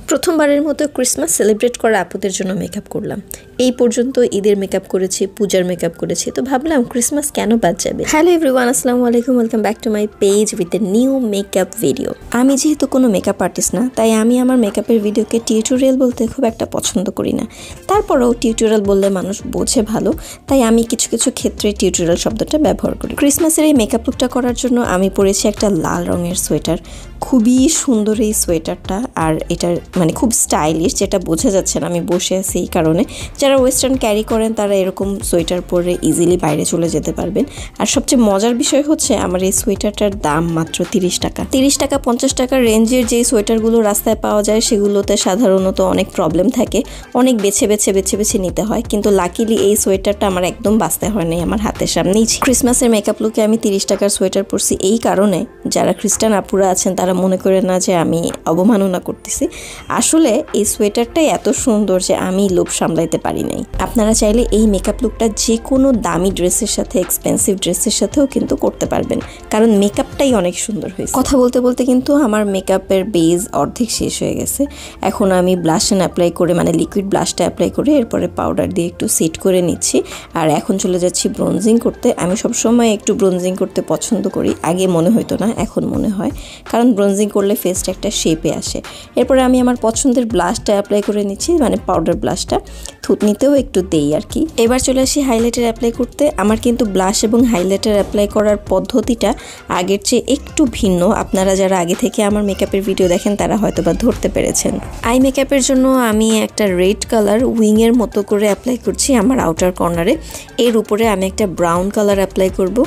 প্রথমবারের মতো Christmas celebrate করা আপুদের জন্য মেকআপ করলাম। এই পর্যন্ত ঈদের মেকআপ করেছি, পূজার মেকআপ করেছি, তো ভাবলাম ক্রিসমাস কেন বাদ যাবে। হ্যালো এভরিওয়ান, আসসালামু আলাইকুম, welcome back to my page with a new makeup video. আমি যেহেতু কোনো মেকআপ আর্টিস্ট না, তাই আমি আমার মেকআপের ভিডিওকে টিউটোরিয়াল বলতে খুব একটা পছন্দ করি না। তারপরেও টিউটোরিয়াল বললে মানুষ বোঝে ভালো, তাই আমি কিছু কিছু ক্ষেত্রে টিউটোরিয়াল শব্দটা ব্যবহার করি। ক্রিসমাসের এই মেকআপ লুকটা করার জন্য আমি পরেছি একটা লাল রঙের সোয়েটার। খুবই সুন্দর এই সোয়েটারটা, আর এটার মানে খুব স্টাইলিশ, যেটা বোঝা যাচ্ছে না আমি বসে আছি এই কারণে। যারা ওয়েস্টার্ন ক্যারি করেন তারা এরকম সোয়েটার পরে ইজিলি বাইরে চলে যেতে পারবেন। আর সবচেয়ে মজার বিষয় হচ্ছে আমার এই সোয়েটারটার দাম মাত্র 30 টাকা। 30 টাকা 50 টাকার রেঞ্জের যে সোয়েটারগুলো রাস্তায় পাওয়া যায় সেগুলোতে সাধারণত অনেক প্রবলেম থাকে, অনেক বেছে বেছে নিতে হয়, কিন্তু লাকিলি এই সোয়েটারটা আমার একদম বাঁচতে হয় নাই, আমার হাতের সামনেই ছিল। ক্রিসমাসের মেকআপ লুকে আমি 30 টাকার সোয়েটার পরছি এই কারণে যারা খ্রিস্টান আপুরা আছেন তারা মনে করে না যে আমি অবমাননা করতেছি। আসলে এই সোয়েটারটাই এত সুন্দর যে আমি লোভ সামলাইতে পারি নাই। আপনারা চাইলে এই মেকআপ লুকটা যে কোনো দামি ড্রেসের সাথে, এক্সপেন্সিভ ড্রেসের সাথেও কিন্তু করতে পারবেন, কারণ মেকআপটাই অনেক সুন্দর হয়েছে। কথা বলতে বলতে কিন্তু আমার মেকআপের বেজ অর্ধেক শেষ হয়ে গেছে। এখন আমি ব্লাশ অ্যাপ্লাই করে, মানে লিকুইড ব্লাশটা অ্যাপ্লাই করে এরপরে পাউডার দিয়ে একটু সেট করে নিচ্ছি। আর এখন চলে যাচ্ছি ব্রোনজিং করতে। আমি সবসময় একটু ব্রোনজিং করতে পছন্দ করি, আগে মনে হতো না, এখন মনে হয়, কারণ ব্রোনজিং করলে ফেসটা একটা শেপে আসে। এরপরে আমি আমার পছন্দের ব্লাশটা অ্যাপ্লাই করে নিচ্ছি, মানে পাউডার ব্লাশটা। থুতনিতেও একটু দেই আর কি। এবার চলে আসি হাইলাইটার অ্যাপ্লাই করতে। আমার কিন্তু ব্লাশ এবং হাইলাইটার অ্যাপ্লাই করার পদ্ধতিটা আগের চেয়ে একটু ভিন্ন। আপনারা যারা আগে থেকে আমার মেকআপের ভিডিও দেখেন তারা হয়তো বা ধরতে পেরেছেন। আই মেকআপের জন্য আমি একটা রেড কালার উইংয়ের মতো করে অ্যাপ্লাই করছি আমার আউটার কর্নারে। এর উপরে আমি একটা ব্রাউন কালার অ্যাপ্লাই করব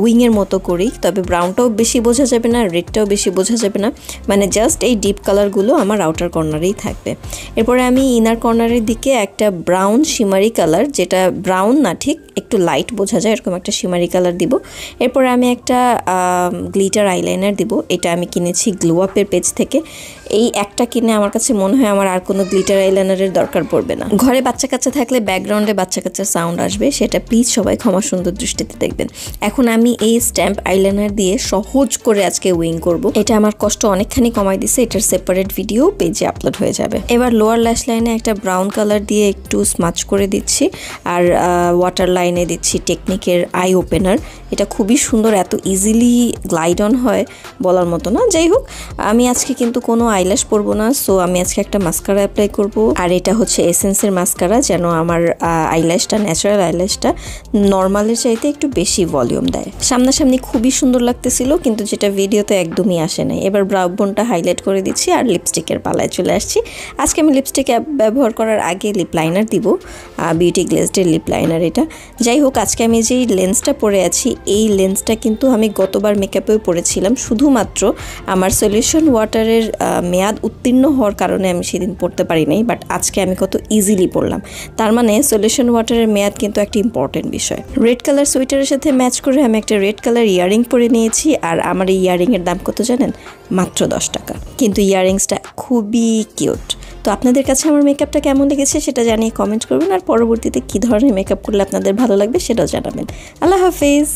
উইংয়ের মতো করেই, তবে ব্রাউনটাও বেশি বোঝা যাবে না, রেডটাও বেশি বোঝা যাবে না, মানে জাস্ট এই ডিপ কালারগুলো আমার আউটার কর্নারেই থাকবে। এরপরে আমি ইনার কর্নারের দিকে একটা ব্রাউন শিমারি কালার, যেটা ব্রাউন না, ঠিক একটু লাইট বোঝা যায় এরকম একটা শিমারি কালার দিব। এরপরে আমি একটা গ্লিটার আইলাইনার দিব। এটা আমি কিনেছি গ্লো আপের পেজ থেকে। এই একটা কিনে আমার কাছে মনে হয় আমার আর কোনো গ্লিটার আইলাইনারের দরকার পড়বে না। ঘরে বাচ্চা কাচ্চা থাকলে ব্যাকগ্রাউন্ডে বাচ্চা কাচ্চার সাউন্ড আসবে, সেটা প্লিজ সবাই ক্ষমা সুন্দর দৃষ্টিতে দেখবেন। এখন আমি এই স্ট্যাম্প আইলাইনার দিয়ে সহজ করে আজকে উইং করব। এটা আমার কষ্ট অনেকখানি কমাই দিছে, এটার সেপারেট ভিডিও পেজে আপলোড হয়ে যাবে। এবার লোয়ার ল্যাশ লাইনে একটা ব্রাউন কালার দিয়ে একটু স্মাচ করে দিচ্ছি, আর ওয়াটার লাইনে দিচ্ছি টেকনিকের আই ওপেনার। এটা খুবই সুন্দর, এত ইজিলি গ্লাইড অন হয় বলার মতো না। যাই হোক, আমি আজকে কিন্তু কোনো আইল্যাশ পরবো না, সো আমি আজকে একটা মাস্কারা অ্যাপ্লাই করব। আর এটা হচ্ছে এসেন্সের মাস্কারা, যেন আমার আইল্যাশটা, ন্যাচারাল আইল্যাশটা নর্মালের চাইতে একটু বেশি ভলিউম দেয়। সামনাসামনি খুবই সুন্দর লাগতেছিল, কিন্তু যেটা ভিডিওতে একদমই আসে নাই। এবার ব্রাউ বোনটা হাইলাইট করে দিচ্ছি আর লিপস্টিকের পালায় চলে আসছি। আজকে আমি লিপস্টিক ব্যবহার করার আগে লিপ লাইনার দিব, বিউটি গ্লেজডের লিপ লাইনার এটা। যাই হোক, আজকে আমি যেই লেন্সটা পরে আছি এই লেন্সটা কিন্তু আমি গতবার মেকআপেও পরেছিলাম, শুধুমাত্র আমার সলিউশন ওয়াটারের মেয়াদ উত্তীর্ণ হওয়ার কারণে আমি সেদিন পড়তে পারি নাই, বাট আজকে আমি কত ইজিলি পড়লাম। তার মানে সলিউশন ওয়াটারের মেয়াদ কিন্তু একটা ইম্পর্টেন্ট বিষয়। রেড কালার সোয়েটারের সাথে ম্যাচ করে আমি একটা রেড কালার ইয়ারিং পরে নিয়েছি, আর আমার এই ইয়ারিংয়ের দাম কত জানেন? মাত্র 10 টাকা। কিন্তু ইয়ারিংসটা খুবই কিউট। তো আপনাদের কাছে আমার মেকআপটা কেমন লেগেছে সেটা জানিয়ে কমেন্ট করবেন, আর পরবর্তীতে কী ধরনের মেকআপ করলে আপনাদের ভালো লাগবে সেটাও জানাবেন। আল্লাহ হাফেজ।